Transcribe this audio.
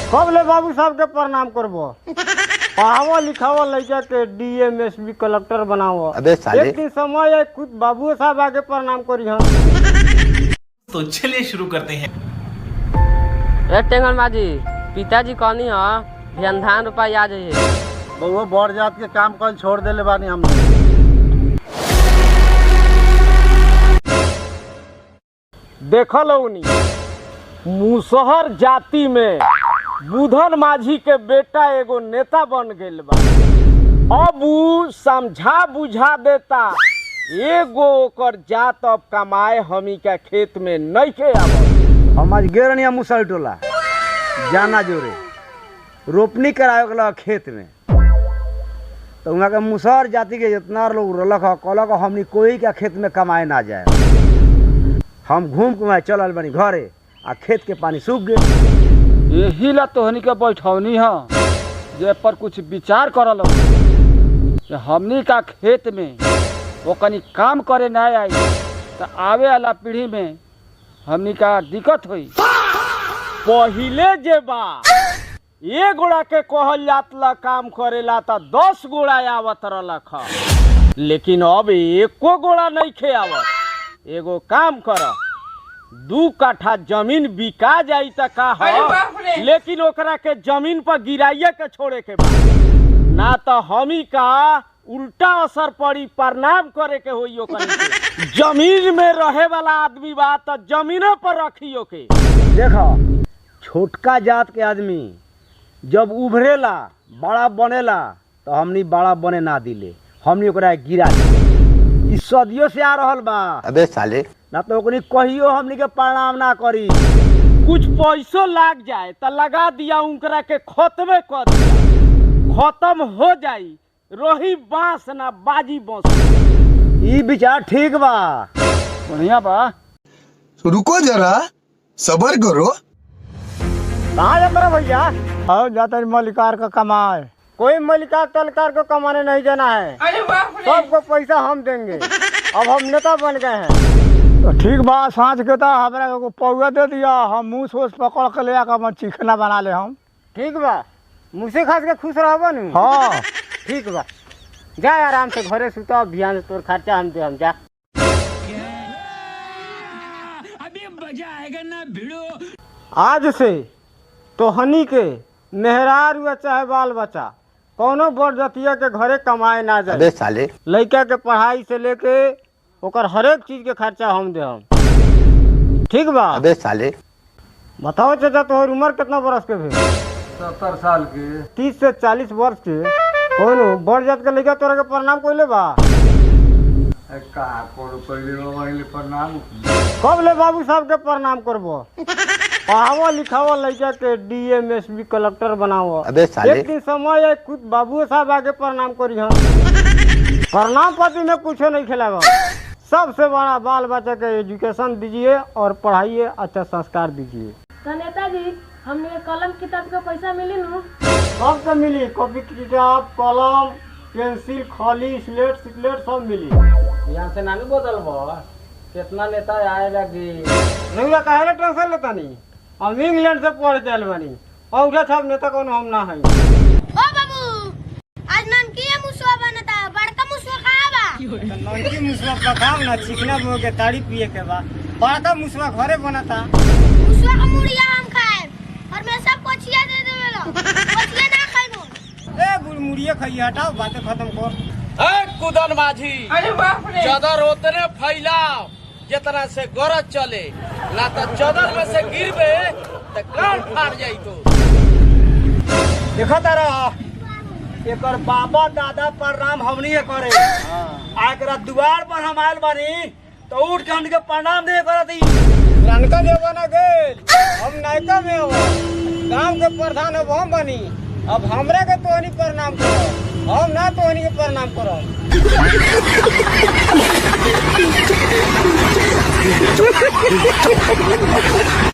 कब ले बाबू साहब के प्रणाम करबो? पढ़ावा लिखावा लड़का के डीएम एसपी कलेक्टर बनावो। एक दिन समय है खुद बाबू साहब आगे प्रणाम करी हम। तो चलिए शुरू करते हैं। टेंगन माजी पिताजी कहनी है धान रुपया आ जाइए। बहु बड़ जात के काम कल छोड़ देले बानी हमने। देखल उनी मुसहर जाति में बुधन माझी के बेटा एगो नेता बन गइल बा। अब उ समझा बुझा देता एगो ओकर जात अब कमाए हमी का खेत में नहीं के आवत। हम आज गेरनिया मुसल टोला जाना जोरे रोपनी करावे के खेत में, तो वहाँ के मुसहर जाति के जितना लोग रलक कहलक हमनी कोई का खेत में कमाए ना जाए। हम घूम घुमाए चलल बनी घरे आ खेत के पानी सूख गए। यही ला तोहनी के बैठौनी है जे पर कुछ विचार करल हमनी का खेत में वो कनी काम करे ना आई तो आवे वाला पीढ़ी में हमनी का दिक्कत हुई। पहिले जे बा ये गोड़ा के कहल जात ला काम करेला तो 10 गोड़ा आवत रहलक, लेकिन अब एको गोड़ा नहीं खे आवत। एगो काम कर 2 काठा जमीन बिका जाई त का है, लेकिन ओकरा के जमीन पर गिराइए के छोड़े के बा, ना तो हमी का उल्टा असर पड़ी प्रणाम करे के होई। ओकरा जमीन में रहे वाला आदमी बा तो जमीनों पर रखियो के। देखो छोटका जात के आदमी जब उभरेला बड़ा बनेला तो हमनी बड़ा बने ना दिले, हमनी ओकरा गिरा दी। ई सदियों से आ रहल बा। अबे साले ना तो ओकनी कहियो हमनी के प्रणाम ना करी। कुछ पैसों लाग जाए तो लगा दिया उनकरा के खत्मे कर दिया, खत्म हो जाई रही बांस ना बाजी बांस। ई विचार ठीक बा, बढ़िया बा। तो रुको जरा सबर करो। कहाँ जाता रहा भैया? हाँ जाता है मलिकार का कमाए। कोई मलिकार तलकार को कमाने नहीं जाना है, सबको पैसा हम देंगे। अब हम नेता बन गए हैं। तो ठीक बा, सांझ के तो हमरा को पौवा दे दिया, हम मुँह सोच पकड़ के ले आकर चिकना बना ले हम। ठीक बा, मुँह से खास के खुश रहो न। हाँ ठीक बा, जा आराम से घरे सुता, अभियान तोर खर्चा हम दे हम जा। अभी मजा आएगा ना भिड़ो। आज से तोहनी के मेहरार हुआ चाहे बाल बच्चा कोनो बड़ जतिया के घरे कमाए ना जाए। अबे साले लड़का के पढ़ाई से लेके ओकर हर एक चीज के खर्चा हम दे हम। ठीक बा? अबे साले बताओ चाचा तोहर उम्र कितना बरस के भी? 70 साल के। 30 से 40 वर्ष के कोनो बड़ जात के लड़का तोरा के प्रणाम कोइले बा? प्रणाम कब ले बाबू साहब के प्रणाम करबो? पढ़ावा लिखावा लड़का के डीएम एसपी कलेक्टर बनावो। एक दिन समय है खुद बाबू साहब आगे प्रणाम करी हम। प्रणाम पाती में कुछ नहीं खिलावा, सबसे बड़ा बाल बच्चा के एजुकेशन दीजिए और पढ़ाइए, अच्छा संस्कार दीजिए। तो नेताजी हमने कलम किताब का पैसा मिली न? सब तो मिली, कॉपी किताब कलम पेंसिल खली स्लेट सिलेट सब मिली। यहाँ से नानी बदल कितना नेता आए लगी नहीं कहे टेंशन लेता नहीं। हम इंग्लैंड से पढ़ चल बनी और उठा सब नेता कौन हम ना है। ओ बाबू आज ननकी मुसवा बनता, बड़का मुसवा कहां बा? ननकी मुसवा पकाव ना, चिकना बो के ताड़ी पिए के बा। बड़का मुसवा घरे बनता। मुसवा का मुड़िया हम खाए और मैं सब कोचिया दे देवेला। कोचिया ना खाइबो। ए गुड़मुड़िया खाई, हटाओ बातें खत्म कर। ए कुदन माझी, अरे बाप रे, चदर उतने फैलाओ जितना से गरज चले, ना तो चदर में से गिरबे तो कान फाड़ जाई। तो देखा तारा एकर बाबा दादा प्रणाम हमनी करे। एकरा द्वार पर हम आयल बानी तो उठ के हमनी के प्रणाम दे करती। रनका जमाना गेल, हम नायका में हो, गांव के प्रधान अब हम बनी। अब हमरा के तोहनी प्रणाम करो, हम ना तोहनी के प्रणाम करो।